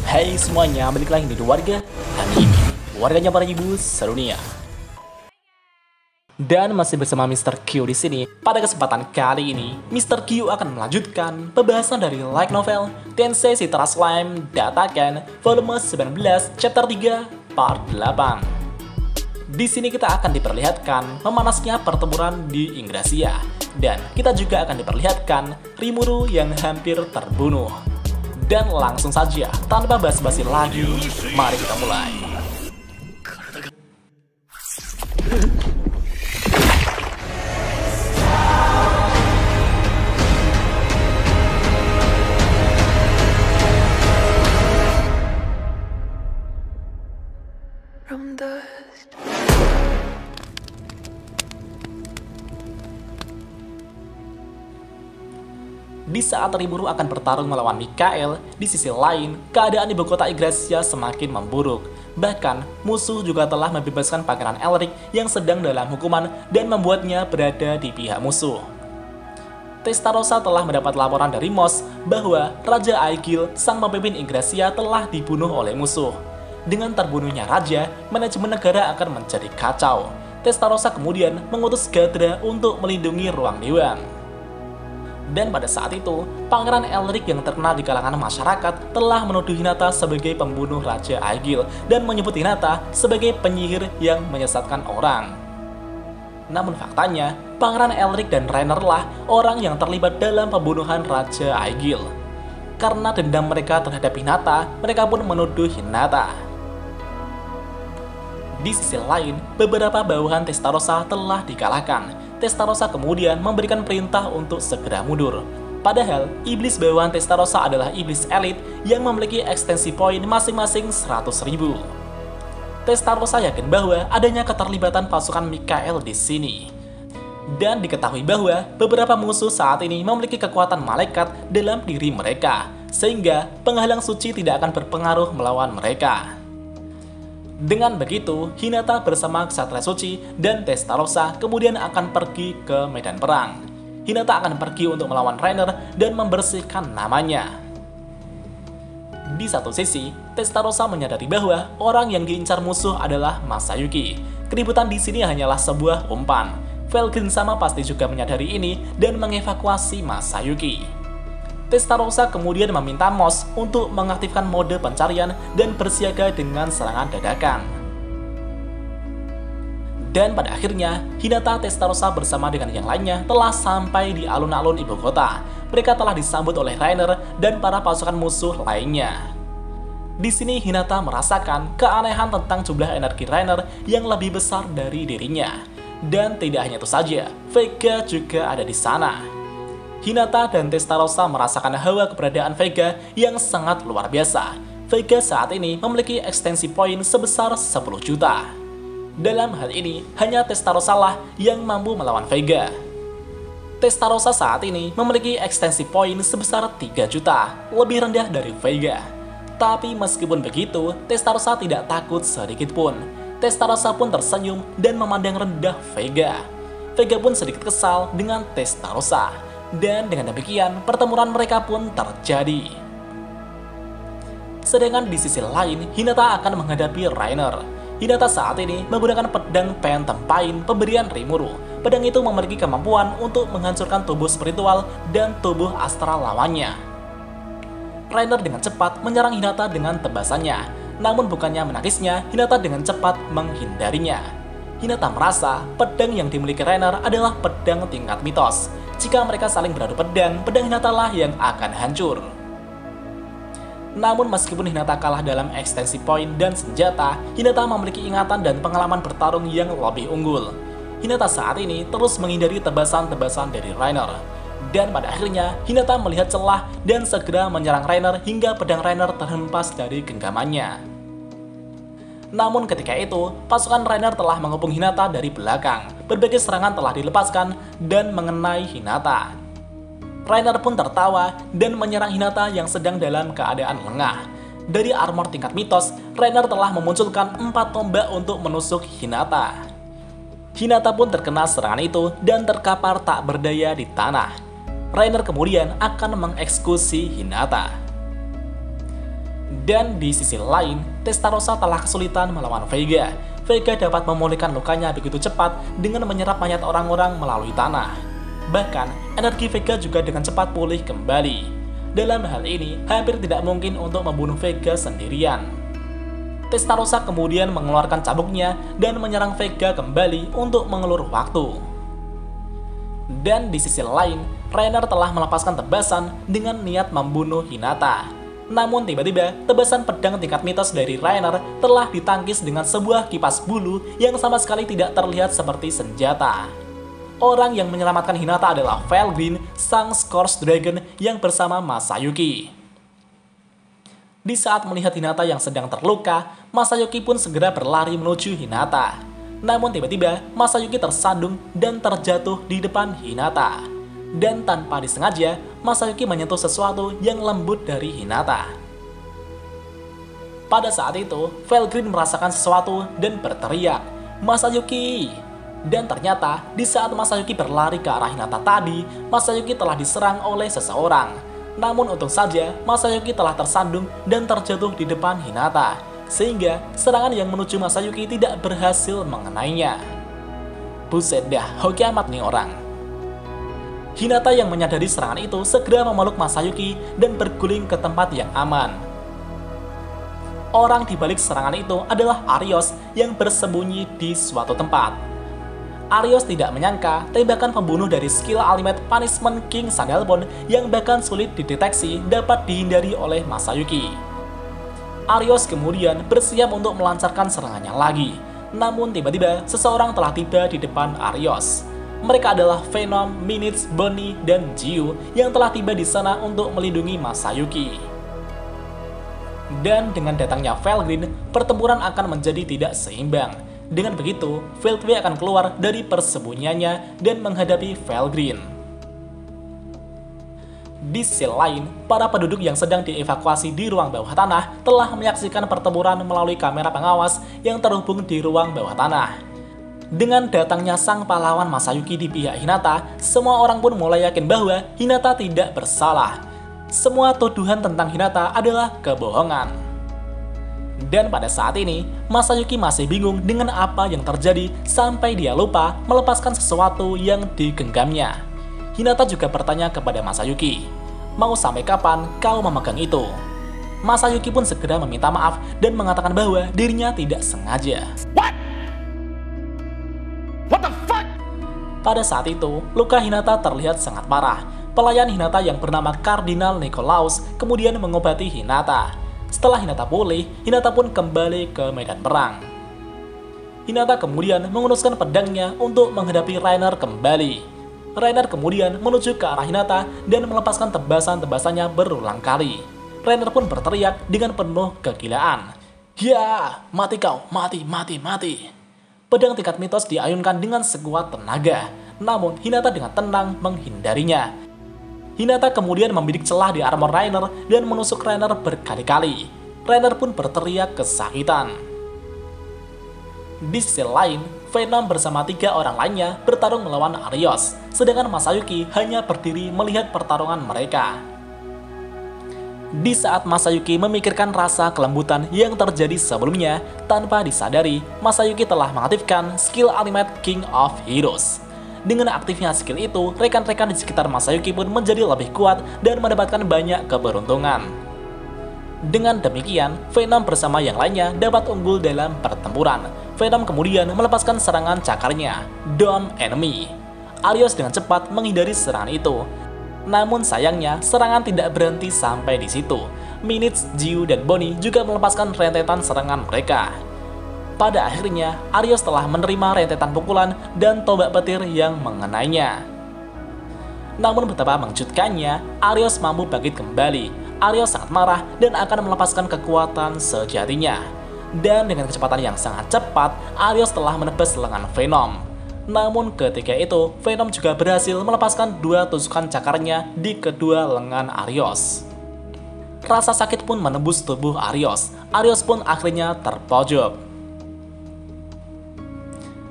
Hai semuanya, balik lagi di Warga Anime, warganya para ibu sedunia. Dan masih bersama Mr. Q di sini. Pada kesempatan kali ini, Mr. Q akan melanjutkan pembahasan dari light novel Tensei Citra Slime Dataken volume 19 chapter 3 part 8. Di sini kita akan diperlihatkan memanasnya pertempuran di Yggdrasil, dan kita juga akan diperlihatkan Rimuru yang hampir terbunuh. Dan langsung saja, tanpa basa-basi lagi, mari kita mulai. From dust. Di saat Rimuru akan bertarung melawan Mikael, di sisi lain, keadaan ibu kota Yggdrasil semakin memburuk. Bahkan, musuh juga telah membebaskan Pangeran Elric yang sedang dalam hukuman dan membuatnya berada di pihak musuh. Testarossa telah mendapat laporan dari Mos bahwa Raja Aegil, sang pemimpin Yggdrasil, telah dibunuh oleh musuh. Dengan terbunuhnya Raja, manajemen negara akan menjadi kacau. Testarossa kemudian mengutus Gadra untuk melindungi ruang dewan. Dan pada saat itu, Pangeran Elric yang terkenal di kalangan masyarakat telah menuduh Hinata sebagai pembunuh Raja Aegil dan menyebut Hinata sebagai penyihir yang menyesatkan orang. Namun faktanya, Pangeran Elric dan Rainer lah orang yang terlibat dalam pembunuhan Raja Aegil. Karena dendam mereka terhadap Hinata, mereka pun menuduh Hinata. Di sisi lain, beberapa bawahan Testarossa telah dikalahkan. Testarossa kemudian memberikan perintah untuk segera mundur. Padahal, iblis bawahan Testarossa adalah iblis elit yang memiliki ekstensi poin masing-masing 100.000. Testarossa yakin bahwa adanya keterlibatan pasukan Mikael di sini. Dan diketahui bahwa beberapa musuh saat ini memiliki kekuatan malaikat dalam diri mereka, sehingga penghalang suci tidak akan berpengaruh melawan mereka. Dengan begitu, Hinata bersama Ksatria Suci dan Testarossa kemudian akan pergi ke medan perang. Hinata akan pergi untuk melawan Rainer dan membersihkan namanya. Di satu sisi, Testarossa menyadari bahwa orang yang diincar musuh adalah Masayuki. Keributan di sini hanyalah sebuah umpan. Felgrin sama pasti juga menyadari ini dan mengevakuasi Masayuki. Testarossa kemudian meminta Mos untuk mengaktifkan mode pencarian dan bersiaga dengan serangan dadakan. Dan pada akhirnya, Hinata, Testarossa bersama dengan yang lainnya telah sampai di alun-alun ibu kota. Mereka telah disambut oleh Rainer dan para pasukan musuh lainnya. Di sini Hinata merasakan keanehan tentang jumlah energi Rainer yang lebih besar dari dirinya. Dan tidak hanya itu saja, Vega juga ada di sana. Hinata dan Testarossa merasakan hawa keberadaan Vega yang sangat luar biasa. Vega saat ini memiliki ekstensi poin sebesar 10 juta. Dalam hal ini, hanya Testarossa lah yang mampu melawan Vega. Testarossa saat ini memiliki ekstensi poin sebesar 3 juta, lebih rendah dari Vega. Tapi meskipun begitu, Testarossa tidak takut sedikit pun. Testarossa pun tersenyum dan memandang rendah Vega. Vega pun sedikit kesal dengan Testarossa. Dan dengan demikian, pertempuran mereka pun terjadi. Sedangkan di sisi lain, Hinata akan menghadapi Rainer. Hinata saat ini menggunakan pedang Phantom Pain pemberian Rimuru. Pedang itu memiliki kemampuan untuk menghancurkan tubuh spiritual dan tubuh astral lawannya. Rainer dengan cepat menyerang Hinata dengan tebasannya. Namun bukannya menangisnya, Hinata dengan cepat menghindarinya. Hinata merasa pedang yang dimiliki Rainer adalah pedang tingkat mitos. Jika mereka saling beradu pedang, pedang Hinata lah yang akan hancur. Namun meskipun Hinata kalah dalam ekstensi poin dan senjata, Hinata memiliki ingatan dan pengalaman bertarung yang lebih unggul. Hinata saat ini terus menghindari tebasan-tebasan dari Rainer. Dan pada akhirnya, Hinata melihat celah dan segera menyerang Rainer hingga pedang Rainer terhempas dari genggamannya. Namun ketika itu, pasukan Rainer telah mengepung Hinata dari belakang. Berbagai serangan telah dilepaskan dan mengenai Hinata. Rainer pun tertawa dan menyerang Hinata yang sedang dalam keadaan lengah. Dari armor tingkat mitos, Rainer telah memunculkan 4 tombak untuk menusuk Hinata. Hinata pun terkena serangan itu dan terkapar tak berdaya di tanah. Rainer kemudian akan mengeksekusi Hinata. Dan di sisi lain, Testarossa telah kesulitan melawan Vega. Vega dapat memulihkan lukanya begitu cepat dengan menyerap mayat orang-orang melalui tanah. Bahkan, energi Vega juga dengan cepat pulih kembali. Dalam hal ini, hampir tidak mungkin untuk membunuh Vega sendirian. Testarossa kemudian mengeluarkan cabuknya dan menyerang Vega kembali untuk mengelur waktu. Dan di sisi lain, Reiner telah melepaskan tebasan dengan niat membunuh Hinata. Namun tiba-tiba, tebasan pedang tingkat mitos dari Reiner telah ditangkis dengan sebuah kipas bulu yang sama sekali tidak terlihat seperti senjata. Orang yang menyelamatkan Hinata adalah Felgreen, sang Scourge Dragon yang bersama Masayuki. Di saat melihat Hinata yang sedang terluka, Masayuki pun segera berlari menuju Hinata. Namun tiba-tiba, Masayuki tersandung dan terjatuh di depan Hinata. Dan tanpa disengaja, Masayuki menyentuh sesuatu yang lembut dari Hinata. Pada saat itu, Felgreen merasakan sesuatu dan berteriak, "Masayuki!" Dan ternyata, di saat Masayuki berlari ke arah Hinata tadi, Masayuki telah diserang oleh seseorang. Namun untung saja, Masayuki telah tersandung dan terjatuh di depan Hinata, sehingga serangan yang menuju Masayuki tidak berhasil mengenainya. Buset dah, hoki amat nih orang. Hinata yang menyadari serangan itu segera memeluk Masayuki dan berguling ke tempat yang aman. Orang di balik serangan itu adalah Arios yang bersembunyi di suatu tempat. Arios tidak menyangka tembakan pembunuh dari skill Ultimate Punishment King Sandalbone yang bahkan sulit dideteksi dapat dihindari oleh Masayuki. Arios kemudian bersiap untuk melancarkan serangannya lagi. Namun tiba-tiba seseorang telah tiba di depan Arios. Mereka adalah Venom, Minutes, Bonnie, dan Jiu yang telah tiba di sana untuk melindungi Masayuki. Dan dengan datangnya Felgreen, pertempuran akan menjadi tidak seimbang. Dengan begitu, Veltway akan keluar dari persembunyiannya dan menghadapi Felgreen. Di sisi lain, para penduduk yang sedang dievakuasi di ruang bawah tanah telah menyaksikan pertempuran melalui kamera pengawas yang terhubung di ruang bawah tanah. Dengan datangnya sang pahlawan Masayuki di pihak Hinata, semua orang pun mulai yakin bahwa Hinata tidak bersalah. Semua tuduhan tentang Hinata adalah kebohongan. Dan pada saat ini, Masayuki masih bingung dengan apa yang terjadi sampai dia lupa melepaskan sesuatu yang digenggamnya. Hinata juga bertanya kepada Masayuki, "Mau sampai kapan kau memegang itu?" Masayuki pun segera meminta maaf dan mengatakan bahwa dirinya tidak sengaja. Pada saat itu, luka Hinata terlihat sangat parah. Pelayan Hinata yang bernama Kardinal Nikolaus kemudian mengobati Hinata. Setelah Hinata pulih, Hinata pun kembali ke medan perang. Hinata kemudian menguruskan pedangnya untuk menghadapi Reiner kembali. Reiner kemudian menuju ke arah Hinata dan melepaskan tebasan-tebasannya berulang kali. Reiner pun berteriak dengan penuh kegilaan, "Ya, mati kau, mati, mati, mati." Pedang tingkat mitos diayunkan dengan sekuat tenaga, namun Hinata dengan tenang menghindarinya. Hinata kemudian membidik celah di armor Reiner dan menusuk Reiner berkali-kali. Reiner pun berteriak kesakitan. Di sisi lain, Venom bersama 3 orang lainnya bertarung melawan Arios, sedangkan Masayuki hanya berdiri melihat pertarungan mereka. Di saat Masayuki memikirkan rasa kelembutan yang terjadi sebelumnya, tanpa disadari, Masayuki telah mengaktifkan skill Ultimate King of Heroes. Dengan aktifnya skill itu, rekan-rekan di sekitar Masayuki pun menjadi lebih kuat dan mendapatkan banyak keberuntungan. Dengan demikian, Venom bersama yang lainnya dapat unggul dalam pertempuran. Venom kemudian melepaskan serangan cakarnya, Dome Enemy. Arios dengan cepat menghindari serangan itu. Namun sayangnya, serangan tidak berhenti sampai di situ. Minutes, Jiu, dan Bonnie juga melepaskan rentetan serangan mereka. Pada akhirnya, Arios telah menerima rentetan pukulan dan tombak petir yang mengenainya. Namun betapa mengejutkannya, Arios mampu bangkit kembali. Arios sangat marah dan akan melepaskan kekuatan sejatinya. Dan dengan kecepatan yang sangat cepat, Arios telah menebas lengan Venom. Namun ketika itu, Venom juga berhasil melepaskan 2 tusukan cakarnya di kedua lengan Arios. Rasa sakit pun menembus tubuh Arios. Arios pun akhirnya terpojok.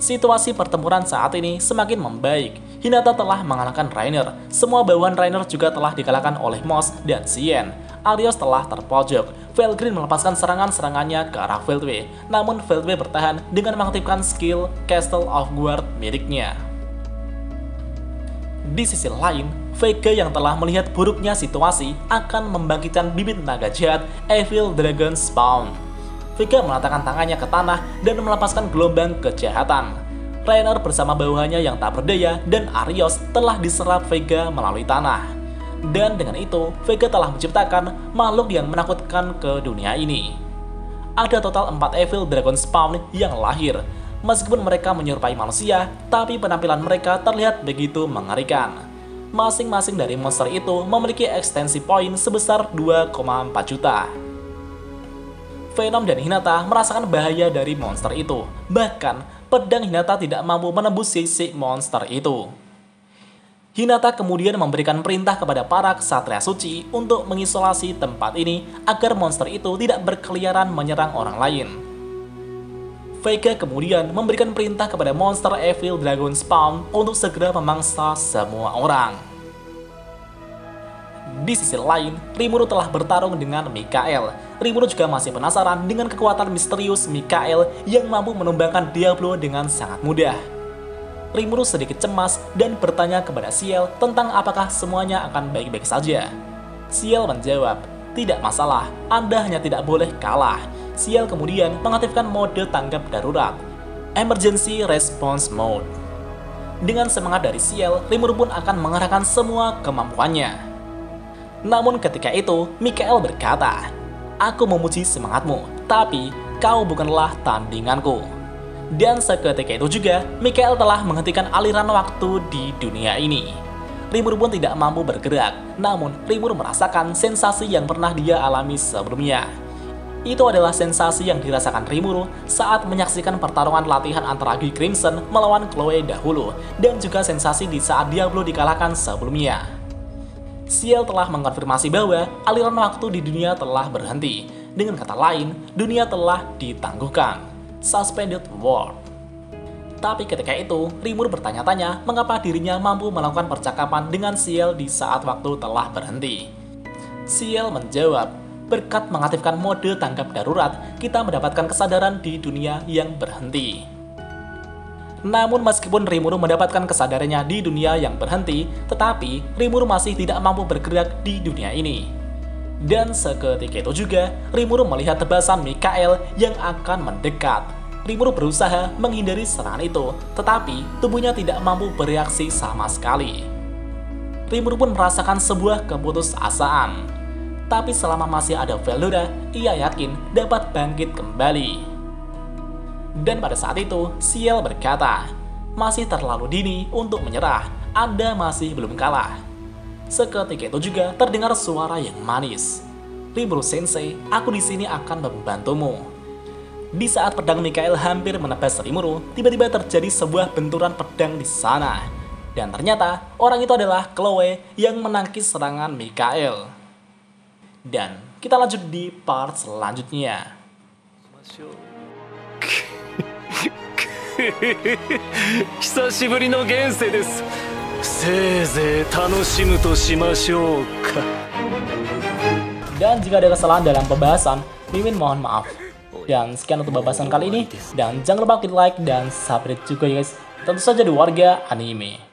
Situasi pertempuran saat ini semakin membaik. Hinata telah mengalahkan Reiner. Semua bawahan Reiner juga telah dikalahkan oleh Moss dan Xian. Arios telah terpojok. Valkyrie melepaskan serangan-serangannya ke arah Veltwe, namun Veltwe bertahan dengan mengaktifkan skill Castle of Guard miliknya. Di sisi lain, Vega yang telah melihat buruknya situasi akan membangkitkan bibit naga jahat Evil Dragon Spawn. Vega meletakkan tangannya ke tanah dan melepaskan gelombang kejahatan. Rainer bersama bawahannya yang tak berdaya dan Arios telah diserap Vega melalui tanah. Dan dengan itu, Vega telah menciptakan makhluk yang menakutkan ke dunia ini. Ada total 4 Evil Dragon Spawn yang lahir. Meskipun mereka menyerupai manusia, tapi penampilan mereka terlihat begitu mengerikan. Masing-masing dari monster itu memiliki ekstensi poin sebesar 2,4 juta. Venom dan Hinata merasakan bahaya dari monster itu. Bahkan, pedang Hinata tidak mampu menembus sisi monster itu. Hinata kemudian memberikan perintah kepada para ksatria suci untuk mengisolasi tempat ini agar monster itu tidak berkeliaran menyerang orang lain. Vega kemudian memberikan perintah kepada monster Evil Dragon Spawn untuk segera memangsa semua orang. Di sisi lain, Rimuru telah bertarung dengan Mikael. Rimuru juga masih penasaran dengan kekuatan misterius Mikael yang mampu menumbangkan Diablo dengan sangat mudah. Rimuru sedikit cemas dan bertanya kepada Ciel tentang apakah semuanya akan baik-baik saja. Ciel menjawab, "Tidak masalah, Anda hanya tidak boleh kalah." Ciel kemudian mengaktifkan mode tanggap darurat, Emergency Response Mode. Dengan semangat dari Ciel, Rimuru pun akan mengerahkan semua kemampuannya. Namun ketika itu, Mikael berkata, "Aku memuji semangatmu, tapi kau bukanlah tandinganku." Dan seketika itu juga, Mikael telah menghentikan aliran waktu di dunia ini. Rimuru pun tidak mampu bergerak, namun Rimuru merasakan sensasi yang pernah dia alami sebelumnya. Itu adalah sensasi yang dirasakan Rimuru saat menyaksikan pertarungan latihan antara Guy Crimson melawan Chloe dahulu, dan juga sensasi di saat Diablo dikalahkan sebelumnya. Ciel telah mengkonfirmasi bahwa aliran waktu di dunia telah berhenti. Dengan kata lain, dunia telah ditangguhkan. Suspended World. Tapi ketika itu, Rimuru bertanya-tanya mengapa dirinya mampu melakukan percakapan dengan Ciel di saat waktu telah berhenti. Ciel menjawab, "Berkat mengaktifkan mode tanggap darurat, kita mendapatkan kesadaran di dunia yang berhenti." Namun meskipun Rimuru mendapatkan kesadarannya di dunia yang berhenti, tetapi Rimuru masih tidak mampu bergerak di dunia ini. Dan seketika itu juga, Rimuru melihat tebasan Mikael yang akan mendekat. Rimuru berusaha menghindari serangan itu, tetapi tubuhnya tidak mampu bereaksi sama sekali. Rimuru pun merasakan sebuah keputusasaan. Tapi selama masih ada Veldora, ia yakin dapat bangkit kembali. Dan pada saat itu, Ciel berkata, "Masih terlalu dini untuk menyerah, Anda masih belum kalah." Seketika itu juga terdengar suara yang manis. "Rimuru Sensei, aku di sini akan membantumu." Di saat pedang Mikael hampir menebas Rimuru, tiba-tiba terjadi sebuah benturan pedang di sana. Dan ternyata, orang itu adalah Chloe yang menangkis serangan Mikael. Dan kita lanjut di part selanjutnya. 久しぶりの現世です。せいぜい楽しむとしましょうか。 Dan jika ada kesalahan dalam pembahasan, Mimin mohon maaf. Dan sekian untuk pembahasan kali ini. Dan jangan lupa klik like dan subscribe juga ya guys. Tentu saja di Warga Anime.